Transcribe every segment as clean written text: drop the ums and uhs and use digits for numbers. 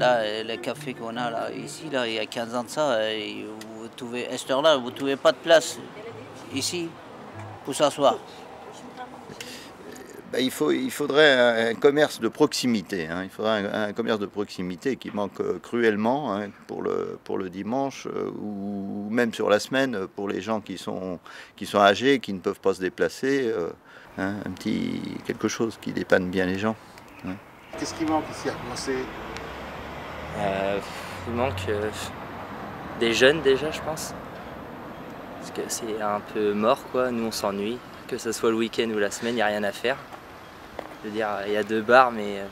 Là, le café qu'on a là, ici, là, il y a 15 ans de ça, vous trouvez, à cette heure-là, vous ne trouvez pas de place ici pour s'asseoir. Il faudrait un commerce de proximité. Hein. Il faudrait un commerce de proximité qui manque cruellement hein, pour le dimanche ou même sur la semaine pour les gens qui sont âgés, qui ne peuvent pas se déplacer. Hein, un petit quelque chose qui dépanne bien les gens. Hein. Qu'est-ce qui manque ici à commencer? Il manque des jeunes déjà, je pense. Parce que c'est un peu mort, quoi. Nous, on s'ennuie. Que ce soit le week-end ou la semaine, il n'y a rien à faire. Je veux dire, il y a 2 bars, mais...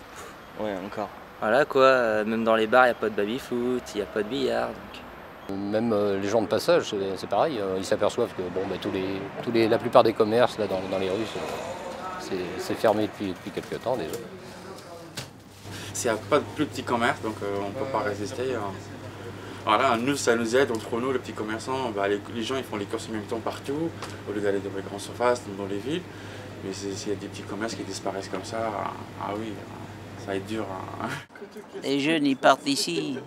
ouais, encore. Voilà, quoi. Même dans les bars, il n'y a pas de baby-foot, il n'y a pas de billard. Donc... Même les gens de passage, c'est pareil. Ils s'aperçoivent que bon, la plupart des commerces là, dans les rues, c'est fermé depuis quelques temps déjà. S'il n'y a pas de plus petits commerces, donc on ne peut pas résister. Voilà, nous, ça nous aide, entre nous, les petits commerçants, les gens ils font les courses en même temps partout, au lieu d'aller dans les grandes surfaces, dans les villes. Mais s'il y a des petits commerces qui disparaissent comme ça, ah oui, ça va être dur. Hein. Les jeunes, ils partent d'ici,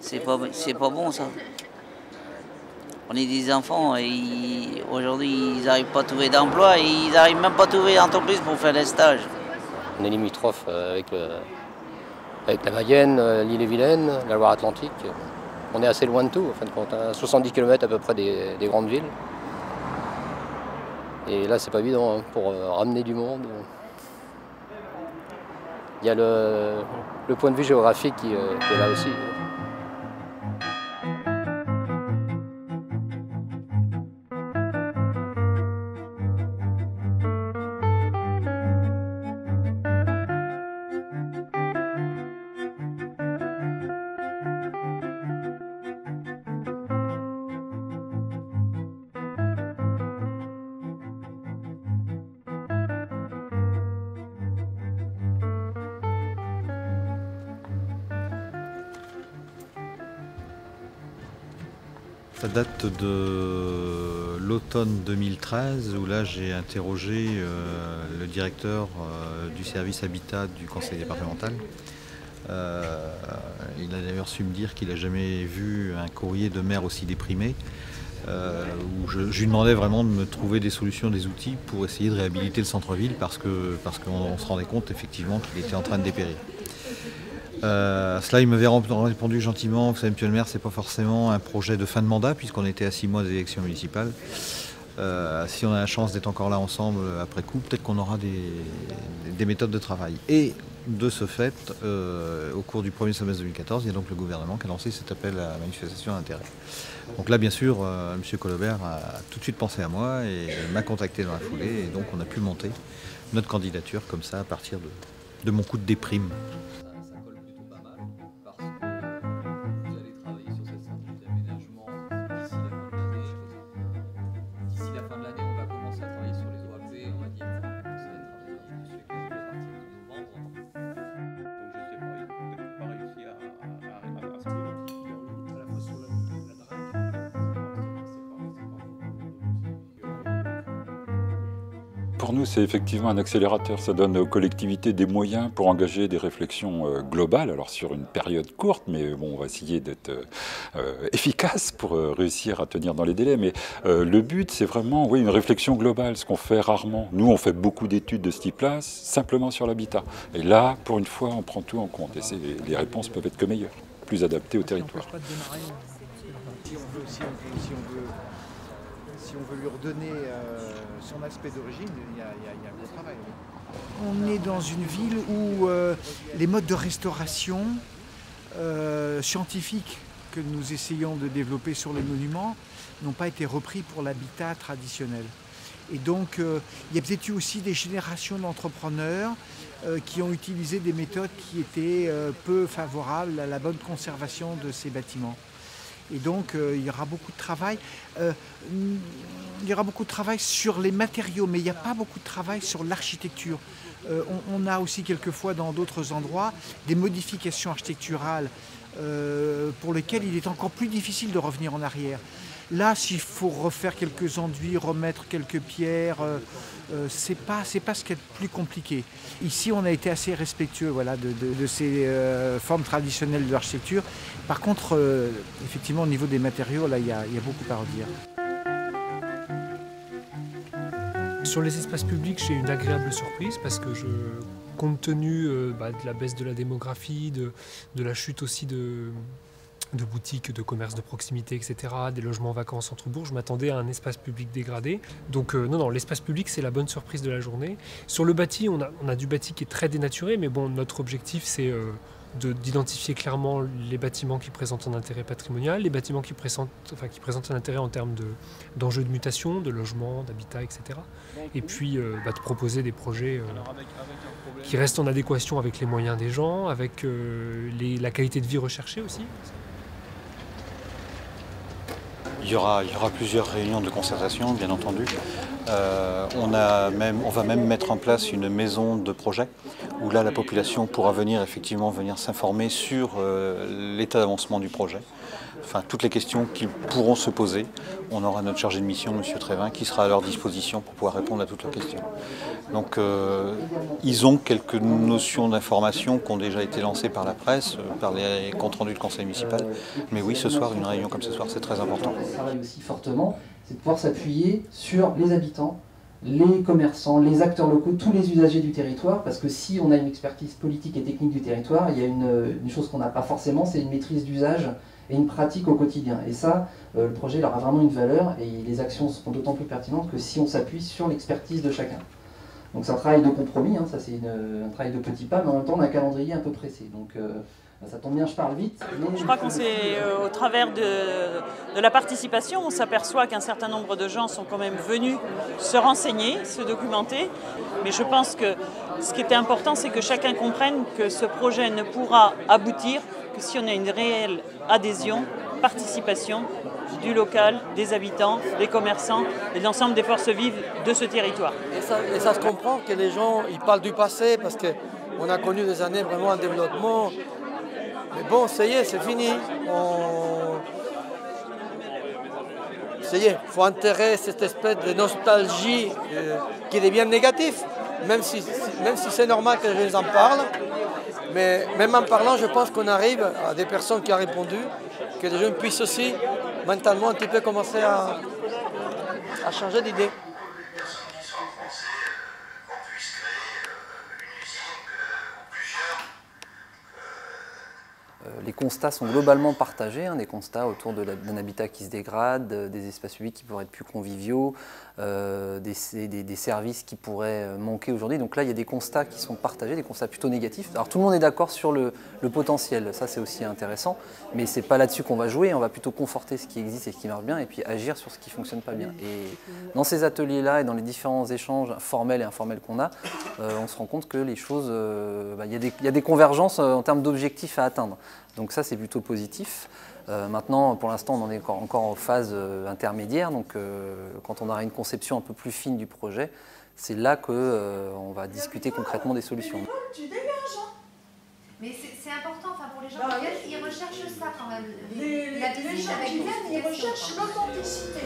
c'est pas bon ça. On est des enfants et aujourd'hui, ils n'arrivent pas à trouver d'emploi et ils n'arrivent même pas à trouver d'entreprise pour faire des stages. On est limitrophe avec la Mayenne, l'Ille-et-Vilaine, la Loire-Atlantique. On est assez loin de tout, en fin de compte, à 70 km à peu près des grandes villes. Et là, c'est pas évident hein, pour ramener du monde. Il y a le point de vue géographique qui est là aussi. Ça date de l'automne 2013 où là j'ai interrogé le directeur du service habitat du conseil départemental. Il a d'ailleurs su me dire qu'il n'a jamais vu un courrier de maire aussi déprimé où je lui demandais vraiment de me trouver des solutions, des outils pour essayer de réhabiliter le centre-ville parce qu'on se rendait compte effectivement qu'il était en train de dépérir. Cela, il m'avait répondu gentiment, vous savez, monsieur le maire, c'est pas forcément un projet de fin de mandat, puisqu'on était à 6 mois des élections municipales. Si on a la chance d'être encore là ensemble après coup, peut-être qu'on aura des méthodes de travail. Et de ce fait, au cours du premier semestre 2014, il y a donc le gouvernement qui a lancé cet appel à manifestation d'intérêt. Donc là, bien sûr, monsieur Colobert a tout de suite pensé à moi et m'a contacté dans la foulée, et donc on a pu monter notre candidature comme ça à partir de mon coup de déprime. Pour nous, c'est effectivement un accélérateur. Ça donne aux collectivités des moyens pour engager des réflexions globales, alors sur une période courte, mais bon, on va essayer d'être efficace pour réussir à tenir dans les délais. Mais le but, c'est vraiment une réflexion globale, ce qu'on fait rarement. Nous, on fait beaucoup d'études de ce type-là, simplement sur l'habitat. Et là, pour une fois, on prend tout en compte. Et les réponses peuvent être que meilleures, plus adaptées au territoire. Si on veut lui redonner son aspect d'origine, il y a un gros travail. On est dans une ville où les modes de restauration scientifiques que nous essayons de développer sur les monuments n'ont pas été repris pour l'habitat traditionnel. Et donc, il y a peut-être eu aussi des générations d'entrepreneurs qui ont utilisé des méthodes qui étaient peu favorables à la bonne conservation de ces bâtiments. Et donc, il y aura beaucoup de travail. Il y aura beaucoup de travail sur les matériaux, mais il n'y a pas beaucoup de travail sur l'architecture. On a aussi quelquefois dans d'autres endroits des modifications architecturales pour lesquelles il est encore plus difficile de revenir en arrière. Là, s'il faut refaire quelques enduits, remettre quelques pierres, c'est pas ce qui est le plus compliqué. Ici, on a été assez respectueux voilà, de ces formes traditionnelles de l'architecture. Par contre, effectivement, au niveau des matériaux, là, il y a beaucoup à redire. Sur les espaces publics, j'ai une agréable surprise parce que compte tenu de la baisse de la démographie, de la chute aussi de boutiques, de commerces de proximité, etc., des logements vacants en centre-bourg, je m'attendais à un espace public dégradé. Donc non, l'espace public, c'est la bonne surprise de la journée. Sur le bâti, on a du bâti qui est très dénaturé, mais bon, notre objectif, c'est d'identifier clairement les bâtiments qui présentent un intérêt patrimonial, les bâtiments qui présentent un intérêt en termes d'enjeux de mutation, de logement, d'habitat, etc. Et puis de proposer des projets qui restent en adéquation avec les moyens des gens, avec la qualité de vie recherchée aussi. Il y aura plusieurs réunions de concertation, bien entendu. On va même mettre en place une maison de projet où là la population pourra venir s'informer sur l'état d'avancement du projet. Enfin, toutes les questions qui pourront se poser. On aura notre chargé de mission, M. Trévin, qui sera à leur disposition pour pouvoir répondre à toutes leurs questions. Donc ils ont quelques notions d'information qui ont déjà été lancées par la presse, par les comptes rendus de conseil municipal. Mais oui, ce soir, une réunion comme ce soir, c'est très important. On travaille aussi fortement, c'est de pouvoir s'appuyer sur les habitants, les commerçants, les acteurs locaux, tous les usagers du territoire, parce que si on a une expertise politique et technique du territoire, il y a une chose qu'on n'a pas forcément, c'est une maîtrise d'usage et une pratique au quotidien. Et ça, le projet il aura vraiment une valeur et les actions seront d'autant plus pertinentes que si on s'appuie sur l'expertise de chacun. Donc c'est un travail de compromis, ça c'est un travail de petits pas, mais en même temps on a un calendrier un peu pressé. Donc ça tombe bien, je parle vite. Je crois qu'on s'est, au travers de la participation, on s'aperçoit qu'un certain nombre de gens sont quand même venus se renseigner, se documenter. Mais je pense que ce qui était important, c'est que chacun comprenne que ce projet ne pourra aboutir que si on a une réelle adhésion, participation du local, des habitants, des commerçants et de l'ensemble des forces vives de ce territoire. Et ça se comprend que les gens ils parlent du passé parce qu'on a connu des années vraiment en développement. Mais bon, ça y est, c'est fini. Ça y est, il faut enterrer cette espèce de nostalgie qui devient négative, même si c'est normal que les gens en parlent. Mais même en parlant, je pense qu'on arrive à des personnes qui ont répondu, que les gens puissent aussi mentalement un petit peu commencer à changer d'idée. Les constats sont globalement partagés, des constats autour d'un habitat qui se dégrade, des espaces publics qui pourraient être plus conviviaux, des services qui pourraient manquer aujourd'hui. Donc là, il y a des constats qui sont partagés, des constats plutôt négatifs. Alors tout le monde est d'accord sur le potentiel, ça c'est aussi intéressant, mais c'est pas là-dessus qu'on va jouer, on va plutôt conforter ce qui existe et ce qui marche bien, et puis agir sur ce qui ne fonctionne pas bien. Et dans ces ateliers-là et dans les différents échanges formels et informels qu'on a, on se rend compte que les choses, il y a des convergences en termes d'objectifs à atteindre. Donc ça, c'est plutôt positif. Maintenant, pour l'instant, on en est encore en phase intermédiaire. Donc quand on aura une conception un peu plus fine du projet, c'est là qu'on va discuter concrètement des solutions. Tu dégages, hein. Mais c'est important pour les gens qui viennent, ils recherchent ça quand même. Les gens qui viennent, ils recherchent l'authenticité.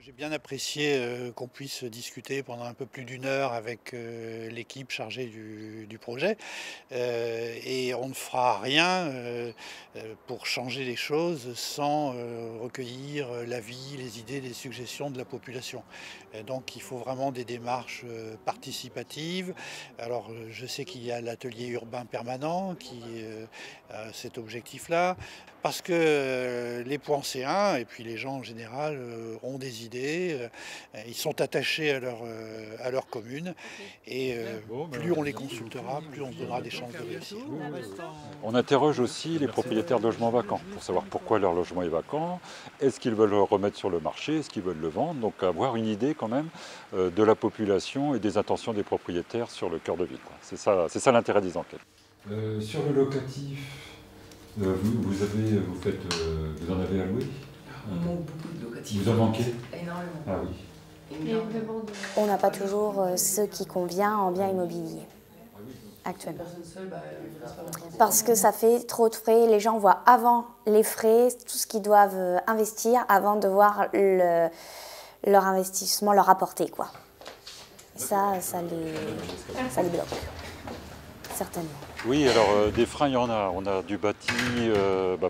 J'ai bien apprécié qu'on puisse discuter pendant un peu plus d'une heure avec l'équipe chargée du projet. Et on ne fera rien pour changer les choses sans recueillir l'avis, les idées, les suggestions de la population. Et donc il faut vraiment des démarches participatives. Alors je sais qu'il y a l'atelier urbain permanent qui a cet objectif-là, parce que les points C1 et puis les gens en général ont des idées, ils sont attachés à leur commune et plus on les consultera, plus on se donnera des chances de réussir. On interroge aussi les propriétaires de logements vacants pour savoir pourquoi leur logement est vacant, est-ce qu'ils veulent le remettre sur le marché, est-ce qu'ils veulent le vendre, donc avoir une idée quand même de la population et des intentions des propriétaires sur le cœur de ville. C'est ça l'intérêt des enquêtes. Sur le locatif, vous en avez alloué? On manque beaucoup de locatifs. Il vous en manquait? Énormément. Ah oui. On n'a pas toujours ce qui convient en bien immobilier actuellement. Parce que ça fait trop de frais, les gens voient avant les frais, tout ce qu'ils doivent investir avant de voir leur investissement leur apporter, quoi. Ça les bloque, certainement. Oui, alors des freins, il y en a. On a du bâti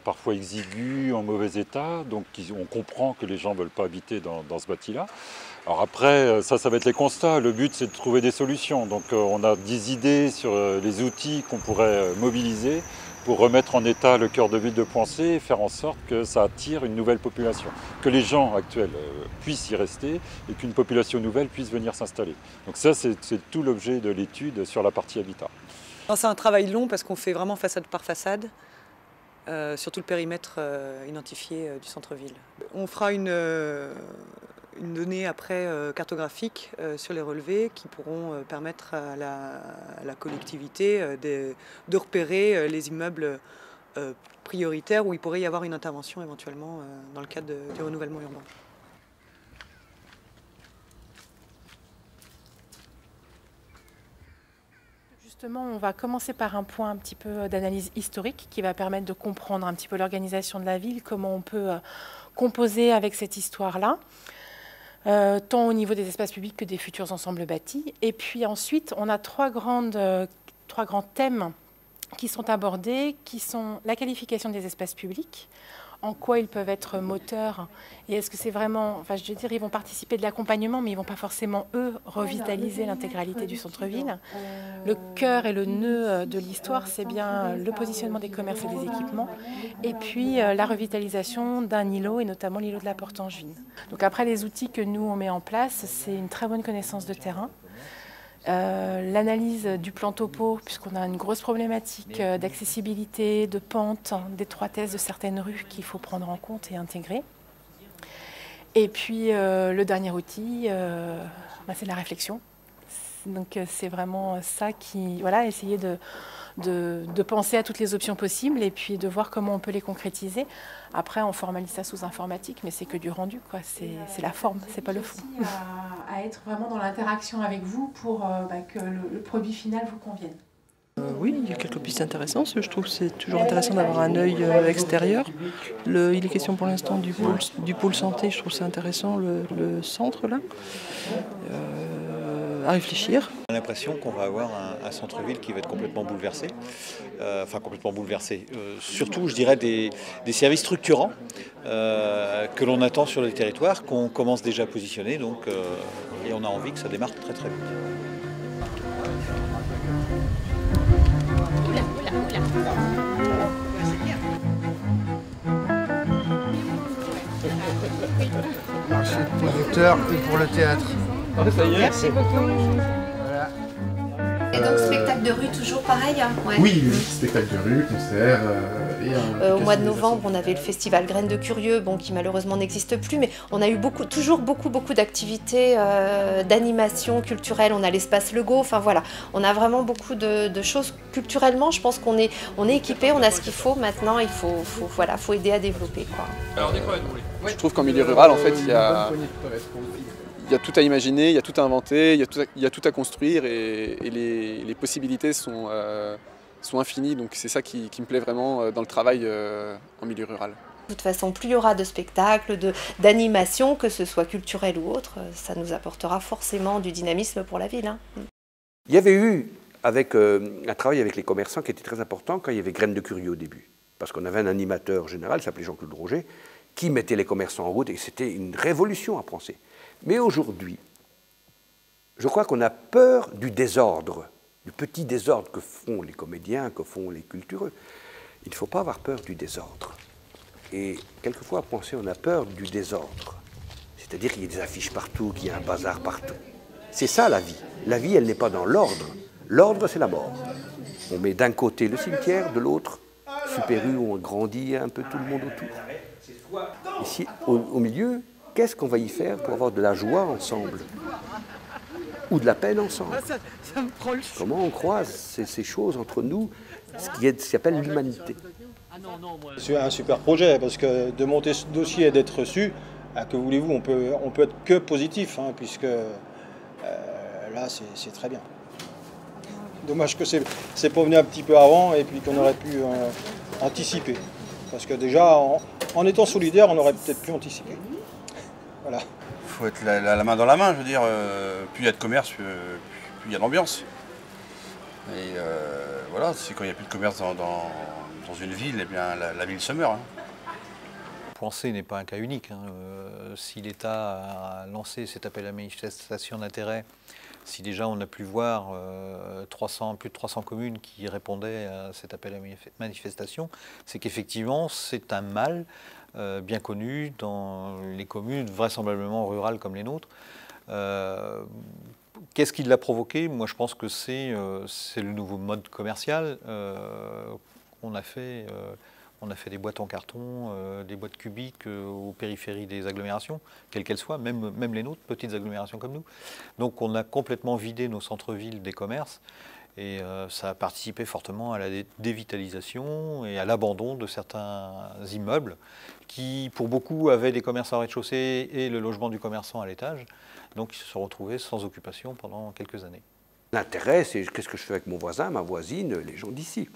parfois exigu, en mauvais état, donc on comprend que les gens ne veulent pas habiter dans ce bâti-là. Alors après, ça va être les constats. Le but, c'est de trouver des solutions. Donc on a des idées sur les outils qu'on pourrait mobiliser pour remettre en état le cœur de ville de Poincé et faire en sorte que ça attire une nouvelle population, que les gens actuels puissent y rester et qu'une population nouvelle puisse venir s'installer. Donc ça, c'est tout l'objet de l'étude sur la partie habitat. C'est un travail long parce qu'on fait vraiment façade par façade, sur tout le périmètre identifié du centre-ville. On fera une donnée après cartographique sur les relevés qui pourront permettre à la collectivité de repérer les immeubles prioritaires où il pourrait y avoir une intervention éventuellement dans le cadre du renouvellement urbain. Justement, on va commencer par un point un petit peu d'analyse historique qui va permettre de comprendre un petit peu l'organisation de la ville, comment on peut composer avec cette histoire-là, tant au niveau des espaces publics que des futurs ensembles bâtis. Et puis ensuite, on a trois grands thèmes qui sont abordés, qui sont la qualification des espaces publics, en quoi ils peuvent être moteurs, et est-ce que c'est vraiment, enfin je veux dire, ils vont participer de l'accompagnement, mais ils ne vont pas forcément, eux, revitaliser l'intégralité du centre-ville. Le cœur et le nœud de l'histoire, c'est bien le positionnement des commerces et des équipements, et puis la revitalisation d'un îlot, et notamment l'îlot de la Porte-Angevine. Donc après, les outils que nous, on met en place, c'est une très bonne connaissance de terrain, l'analyse du plan topo, puisqu'on a une grosse problématique d'accessibilité, de pente, d'étroitesse de certaines rues qu'il faut prendre en compte et intégrer. Et puis le dernier outil, c'est la réflexion. Donc c'est vraiment ça qui, voilà, essayer de penser à toutes les options possibles et puis de voir comment on peut les concrétiser. Après, on formalise ça sous informatique, mais c'est que du rendu, quoi. C'est la forme, c'est pas le fond. À être vraiment dans l'interaction avec vous pour que le produit final vous convienne. Oui, il y a quelques pistes intéressantes. Je trouve que c'est toujours intéressant d'avoir un œil extérieur. Il est question pour l'instant du pôle santé. Je trouve ça intéressant, le centre là. À réfléchir. On a l'impression qu'on va avoir un centre-ville qui va être complètement bouleversé. Enfin, complètement bouleversé. Surtout, je dirais, des services structurants que l'on attend sur le territoire, qu'on commence déjà à positionner. Donc, et on a envie que ça démarre très très vite. Marché de producteurs et pour le théâtre. Ça y est. Merci beaucoup. Voilà. Et donc spectacle de rue toujours pareil, hein, ouais. Oui, spectacle de rue, concert au mois de novembre, on avait le festival Graines de Curieux, bon, qui malheureusement n'existe plus, mais on a eu toujours beaucoup d'activités d'animation culturelle. On a l'espace Lego, enfin voilà, on a vraiment beaucoup de choses culturellement. Je pense qu'on est équipé, on a ce qu'il faut. Maintenant, il faut aider à développer, quoi. Je trouve qu'en milieu rural, en fait, il y a tout à imaginer, il y a tout à inventer, il y a tout à construire et les possibilités sont infinies. Donc c'est ça qui me plaît vraiment dans le travail en milieu rural. De toute façon, plus il y aura de spectacles, d'animations, que ce soit culturel ou autre, ça nous apportera forcément du dynamisme pour la ville, hein. Il y avait eu un travail avec les commerçants qui était très important quand il y avait Graines de Curieux au début. Parce qu'on avait un animateur général, il s'appelait Jean-Claude Roger, qui mettait les commerçants en route et c'était une révolution à penser. Mais aujourd'hui, je crois qu'on a peur du désordre, du petit désordre que font les comédiens, que font les cultureux. Il ne faut pas avoir peur du désordre. Et quelquefois, à penser, on a peur du désordre. C'est-à-dire qu'il y a des affiches partout, qu'il y a un bazar partout. C'est ça la vie. La vie, elle n'est pas dans l'ordre. L'ordre, c'est la mort. On met d'un côté le cimetière, de l'autre, Super U, où on grandit un peu tout le monde autour. Ici, au milieu, qu'est-ce qu'on va y faire pour avoir de la joie ensemble? Ou de la peine ensemble? Comment on croise ces choses entre nous, ce qui appelle l'humanité? C'est un super projet, parce que de monter ce dossier et d'être reçu, que voulez-vous, on peut être que positif, hein, puisque là, c'est très bien. Dommage que c'est pas venu un petit peu avant et puis qu'on aurait pu anticiper. Parce que déjà, en étant solidaire, on aurait peut-être pu anticiper. Voilà. Il faut être la main dans la main, je veux dire. Plus il y a de commerce, plus il y a d'ambiance. Et voilà, c'est quand il n'y a plus de commerce dans une ville, eh bien la ville se meurt. Hein. Poincé n'est pas un cas unique. Hein. Si l'État a lancé cet appel à manifestation d'intérêt, si déjà on a pu voir plus de 300 communes qui répondaient à cet appel à manifestation, c'est qu'effectivement c'est un mal bien connu dans les communes vraisemblablement rurales comme les nôtres. Qu'est-ce qui l'a provoqué? Moi je pense que c'est le nouveau mode commercial. On a fait des boîtes en carton, des boîtes cubiques aux périphéries des agglomérations, quelles qu'elles soient, même les nôtres, petites agglomérations comme nous. Donc on a complètement vidé nos centres-villes des commerces et ça a participé fortement à la dévitalisation et à l'abandon de certains immeubles qui, pour beaucoup, avaient des commerces en rez-de-chaussée et le logement du commerçant à l'étage. Donc ils se sont retrouvés sans occupation pendant quelques années. L'intérêt, c'est qu'est-ce que je fais avec mon voisin, ma voisine, les gens d'ici.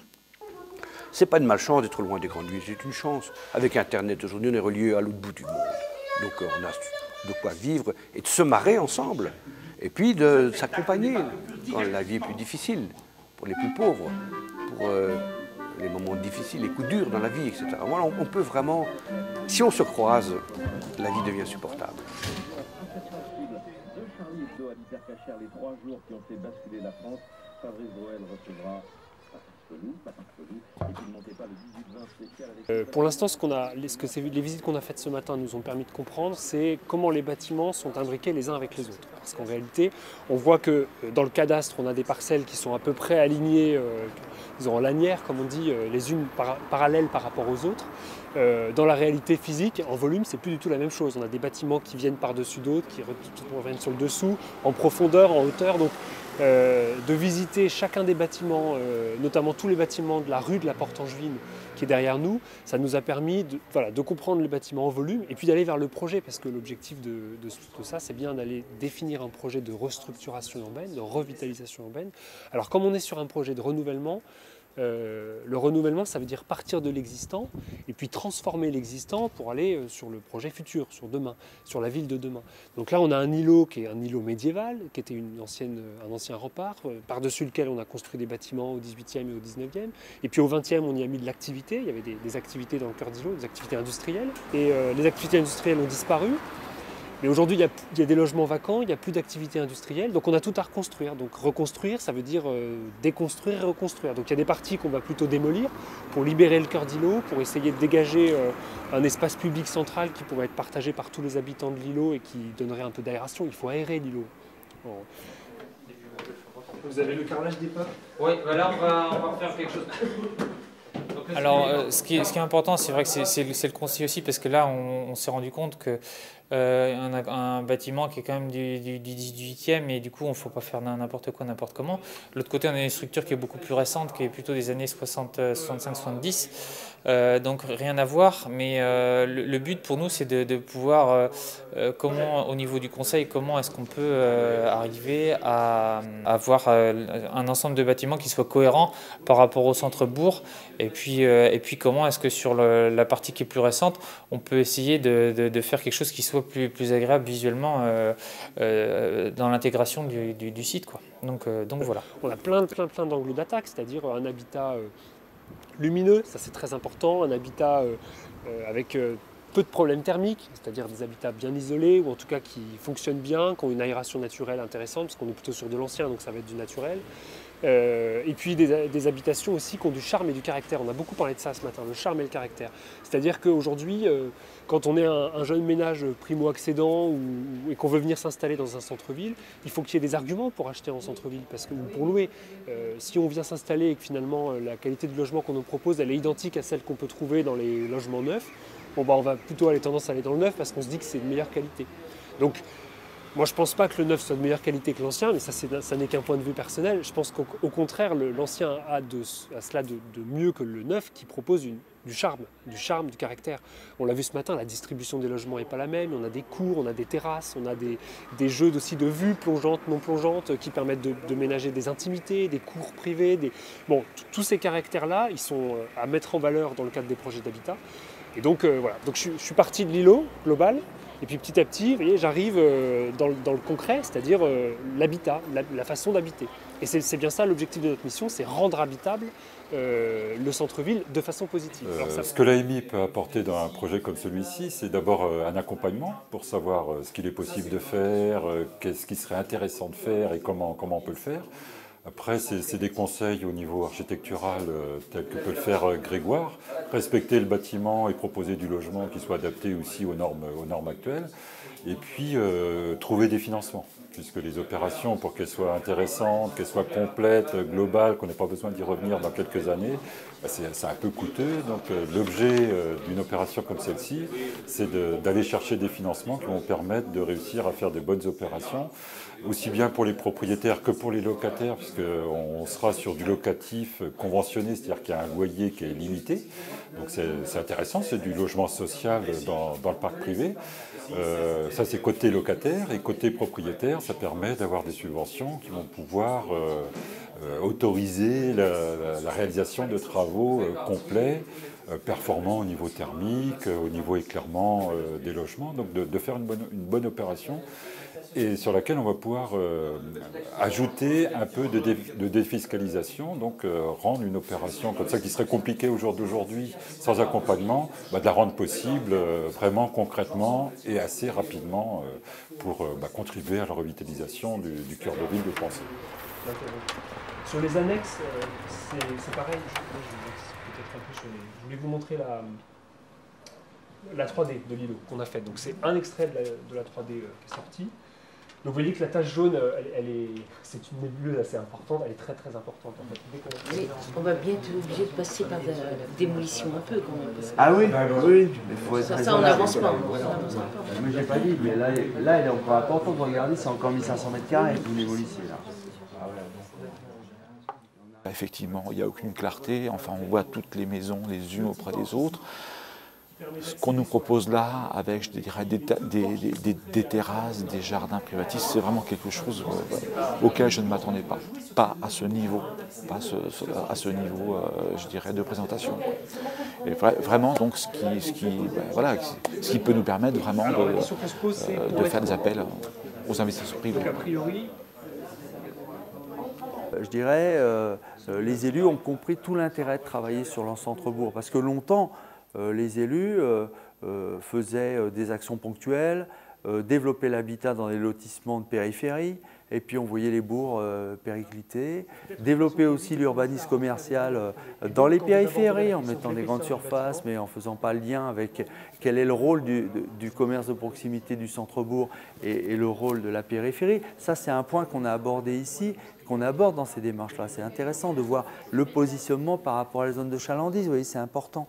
C'est pas une malchance d'être loin des grandes villes, c'est une chance. Avec Internet, aujourd'hui, on est reliés à l'autre bout du monde. Donc on a de quoi vivre et de se marrer ensemble. Et puis de s'accompagner quand la vie est plus difficile, pour les plus pauvres, pour les moments difficiles, les coups durs dans la vie, etc. Voilà, on peut vraiment, si on se croise, la vie devient supportable. Les 3 jours qui ont fait basculer la France, Fabrice Drouel recevra pour l'instant, les visites qu'on a faites ce matin nous ont permis de comprendre, c'est comment les bâtiments sont imbriqués les uns avec les autres. Parce qu'en réalité, on voit que dans le cadastre, on a des parcelles qui sont à peu près alignées, en lanière, comme on dit, les unes parallèles par rapport aux autres. Dans la réalité physique, en volume, c'est plus du tout la même chose. On a des bâtiments qui viennent par-dessus d'autres, qui reviennent sur le dessous, en profondeur, en hauteur. Donc, de visiter chacun des bâtiments, notamment tous les bâtiments de la rue de la Porte-Angevine qui est derrière nous, ça nous a permis de comprendre les bâtiments en volume et puis d'aller vers le projet, parce que l'objectif de ça, c'est bien d'aller définir un projet de restructuration urbaine, de revitalisation urbaine. Alors comme on est sur un projet de renouvellement, le renouvellement, ça veut dire partir de l'existant et puis transformer l'existant pour aller sur le projet futur, sur demain, sur la ville de demain. Donc là, on a un îlot qui est un îlot médiéval, qui était un ancien rempart, par-dessus lequel on a construit des bâtiments au 18e et au 19e. Et puis au 20e, on y a mis de l'activité. Il y avait des activités dans le cœur d'îlot, des activités industrielles. Et les activités industrielles ont disparu. Mais aujourd'hui, il y a des logements vacants, il n'y a plus d'activité industrielle, donc on a tout à reconstruire. Donc reconstruire, ça veut dire déconstruire et reconstruire. Donc il y a des parties qu'on va plutôt démolir pour libérer le cœur d'îlot, pour essayer de dégager un espace public central qui pourrait être partagé par tous les habitants de l'îlot et qui donnerait un peu d'aération. Il faut aérer l'îlot. Bon. Vous avez le carrelage des pas? Oui, là on va faire quelque chose. Alors, ce qui est important, c'est vrai que c'est le conseil aussi, parce que là, on s'est rendu compte que un bâtiment qui est quand même du 18e, et du coup, on ne faut pas faire n'importe quoi, n'importe comment. De l'autre côté, on a une structure qui est beaucoup plus récente, qui est plutôt des années 65-70, donc rien à voir. Mais le but pour nous, c'est de pouvoir, au niveau du conseil, comment est-ce qu'on peut arriver à avoir un ensemble de bâtiments qui soit cohérent par rapport au centre-bourg, et puis comment est-ce que sur la partie qui est plus récente, on peut essayer de faire quelque chose qui soit plus agréable visuellement dans l'intégration du site, quoi. Donc voilà. On a plein d'angles d'attaque, c'est-à-dire un habitat lumineux, ça c'est très important, un habitat avec peu de problèmes thermiques, c'est-à-dire des habitats bien isolés ou en tout cas qui fonctionnent bien, qui ont une aération naturelle intéressante, parce qu'on est plutôt sur de l'ancien, donc ça va être du naturel. Et puis des habitations aussi qui ont du charme et du caractère. On a beaucoup parlé de ça ce matin, le charme et le caractère. C'est-à-dire qu'aujourd'hui, quand on est un jeune ménage primo-accédant et qu'on veut venir s'installer dans un centre-ville, il faut qu'il y ait des arguments pour acheter en centre-ville, parce que pour louer, si on vient s'installer et que finalement la qualité du logement qu'on nous propose, elle est identique à celle qu'on peut trouver dans les logements neufs, bon, on va plutôt aller tendance à aller dans le neuf parce qu'on se dit que c'est de meilleure qualité. Donc, moi, je ne pense pas que le neuf soit de meilleure qualité que l'ancien, mais ça n'est qu'un point de vue personnel. Je pense qu'au contraire, l'ancien a cela de mieux que le neuf, qui propose du charme, du caractère. On l'a vu ce matin, la distribution des logements n'est pas la même, on a des cours, on a des terrasses, on a des jeux aussi de vue plongeantes, non plongeantes, qui permettent de ménager des intimités, des cours privés. Bon, tous ces caractères-là, ils sont à mettre en valeur dans le cadre des projets d'habitat. Et donc voilà, donc je suis parti de l'îlot global, et puis petit à petit, vous voyez, j'arrive dans le concret, c'est-à-dire l'habitat, la façon d'habiter. Et c'est bien ça l'objectif de notre mission, c'est rendre habitable le centre-ville de façon positive. Ce que l'AMI peut apporter dans un projet comme celui-ci, c'est d'abord un accompagnement pour savoir ce qu'il est possible de faire, qu'est-ce qui serait intéressant de faire et comment on peut le faire. Après, c'est des conseils au niveau architectural tel que peut le faire Grégoire, respecter le bâtiment et proposer du logement qui soit adapté aussi aux normes actuelles, et puis trouver des financements, puisque les opérations, pour qu'elles soient intéressantes, qu'elles soient complètes, globales, qu'on n'ait pas besoin d'y revenir dans quelques années, c'est un peu coûteux. Donc l'objet d'une opération comme celle-ci, c'est d'aller chercher des financements qui vont permettre de réussir à faire de bonnes opérations, aussi bien pour les propriétaires que pour les locataires, puisqu'on sera sur du locatif conventionné, c'est-à-dire qu'il y a un loyer qui est limité. Donc c'est intéressant, c'est du logement social dans le parc privé. Ça c'est côté locataire, et côté propriétaire, ça permet d'avoir des subventions qui vont pouvoir autoriser la réalisation de travaux complets, performants au niveau thermique, au niveau éclairement des logements, donc de faire une bonne opération, et sur laquelle on va pouvoir ajouter un peu de défiscalisation, donc rendre une opération comme ça qui serait compliquée au jour d'aujourd'hui sans accompagnement, de la rendre possible vraiment concrètement et assez rapidement pour contribuer à la revitalisation du cœur de ville de Pensée. Sur les annexes, c'est pareil. Je voulais vous montrer la 3D de l'îlot qu'on a faite. Donc c'est un extrait de la 3D qui est sorti. Donc vous voyez que la tache jaune, c'est une nébuleuse assez importante, elle est très très importante en fait. Mais on va bien être obligé de passer par la démolition un peu quand même. Ah oui, oui, mais faut être ça on n'avance pas. Moi j'ai pas dit, mais là elle est encore importante, regardez, c'est encore 1500 mètres carrés que vous démolissez là. Effectivement, il n'y a aucune clarté, enfin on voit toutes les maisons les unes auprès des autres. Ce qu'on nous propose là, avec, je dirais, des terrasses, des jardins privatifs, c'est vraiment quelque chose auquel je ne m'attendais pas. Pas à ce niveau, à ce niveau, je dirais, de présentation. Et vraiment, donc, ce qui peut nous permettre vraiment de faire des appels aux investisseurs privés. Je dirais, les élus ont compris tout l'intérêt de travailler sur le centre-bourg, parce que longtemps, les élus faisaient des actions ponctuelles, développaient l'habitat dans les lotissements de périphérie, et puis on voyait les bourgs péricliter, développer aussi l'urbanisme commercial dans les périphéries, en mettant des grandes surfaces, mais en ne faisant pas le lien avec quel est le rôle du commerce de proximité du centre-bourg et le rôle de la périphérie. Ça, c'est un point qu'on a abordé ici, qu'on aborde dans ces démarches-là. C'est intéressant de voir le positionnement par rapport à la zone de chalandise, vous voyez, c'est important.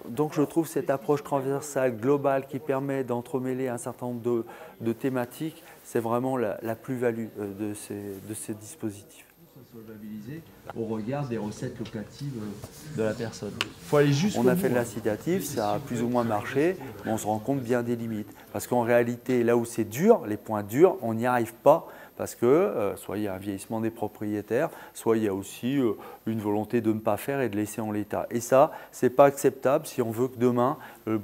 Donc je trouve cette approche transversale, globale, qui permet d'entremêler un certain nombre de thématiques, c'est vraiment la plus-value de ces dispositifs. Solvabilisé au regard des recettes locatives de la personne. Faut aller on a fait de l'incitatif, ça a plus ou moins marché, mais on se rend compte bien des limites. Parce qu'en réalité, là où c'est dur, les points durs, on n'y arrive pas. Parce que soit il y a un vieillissement des propriétaires, soit il y a aussi une volonté de ne pas faire et de laisser en l'état. Et ça, ce n'est pas acceptable si on veut que demain, le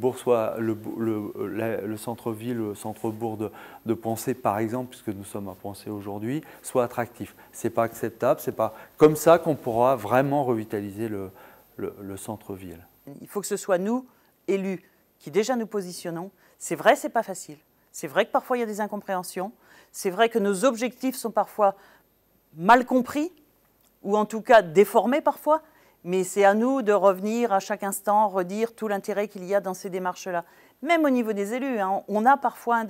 centre-ville, le centre-bourg de Pensée, par exemple, puisque nous sommes à Pensée aujourd'hui, soit attractif. Ce n'est pas acceptable, ce n'est pas comme ça qu'on pourra vraiment revitaliser le centre-ville. Il faut que ce soit nous, élus, qui déjà nous positionnons. C'est vrai, ce n'est pas facile. C'est vrai que parfois il y a des incompréhensions. C'est vrai que nos objectifs sont parfois mal compris, ou en tout cas déformés parfois, mais c'est à nous de revenir à chaque instant, redire tout l'intérêt qu'il y a dans ces démarches-là. Même au niveau des élus, hein, on a parfois,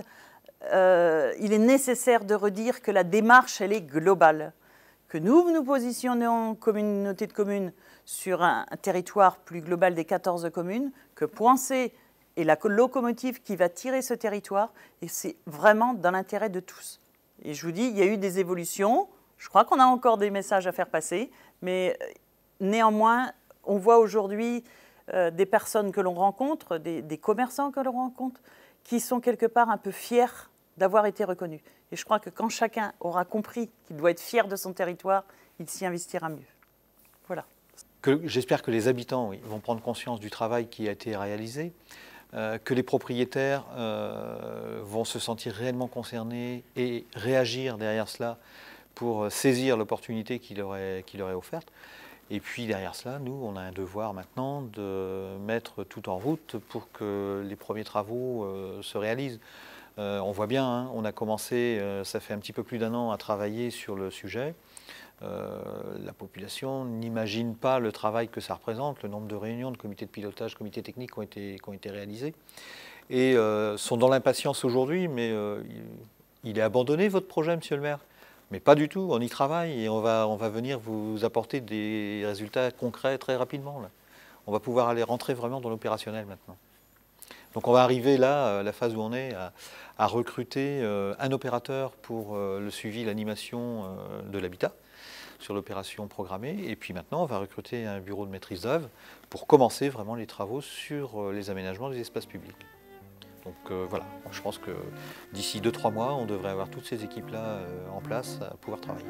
il est nécessaire de redire que la démarche, elle est globale. Que nous nous positionnons en communauté de communes sur un territoire plus global des 14 communes, que Pensée et la locomotive qui va tirer ce territoire, et c'est vraiment dans l'intérêt de tous. Et je vous dis, il y a eu des évolutions, je crois qu'on a encore des messages à faire passer, mais néanmoins, on voit aujourd'hui des personnes que l'on rencontre, des commerçants que l'on rencontre, qui sont quelque part un peu fiers d'avoir été reconnus. Et je crois que quand chacun aura compris qu'il doit être fier de son territoire, il s'y investira mieux. Voilà. J'espère que les habitants vont prendre conscience du travail qui a été réalisé, que les propriétaires vont se sentir réellement concernés et réagir derrière cela pour saisir l'opportunité qu'il leur est offerte. Et puis derrière cela, nous, on a un devoir maintenant de mettre tout en route pour que les premiers travaux se réalisent. On voit bien, hein, on a commencé, ça fait un petit peu plus d'1 an, à travailler sur le sujet. La population n'imagine pas le travail que ça représente, le nombre de réunions, de comités de pilotage, comités techniques qui ont été réalisés. Et sont dans l'impatience aujourd'hui, mais il est abandonné votre projet, monsieur le maire? Mais pas du tout, on y travaille et on va venir vous apporter des résultats concrets très rapidement. Là. On va pouvoir aller rentrer vraiment dans l'opérationnel maintenant. Donc on va arriver là, la phase où on est, à recruter un opérateur pour le suivi, l'animation de l'habitat sur l'opération programmée. Et puis maintenant, on va recruter un bureau de maîtrise d'œuvre pour commencer vraiment les travaux sur les aménagements des espaces publics. Donc voilà, je pense que d'ici 2-3 mois, on devrait avoir toutes ces équipes-là en place à pouvoir travailler.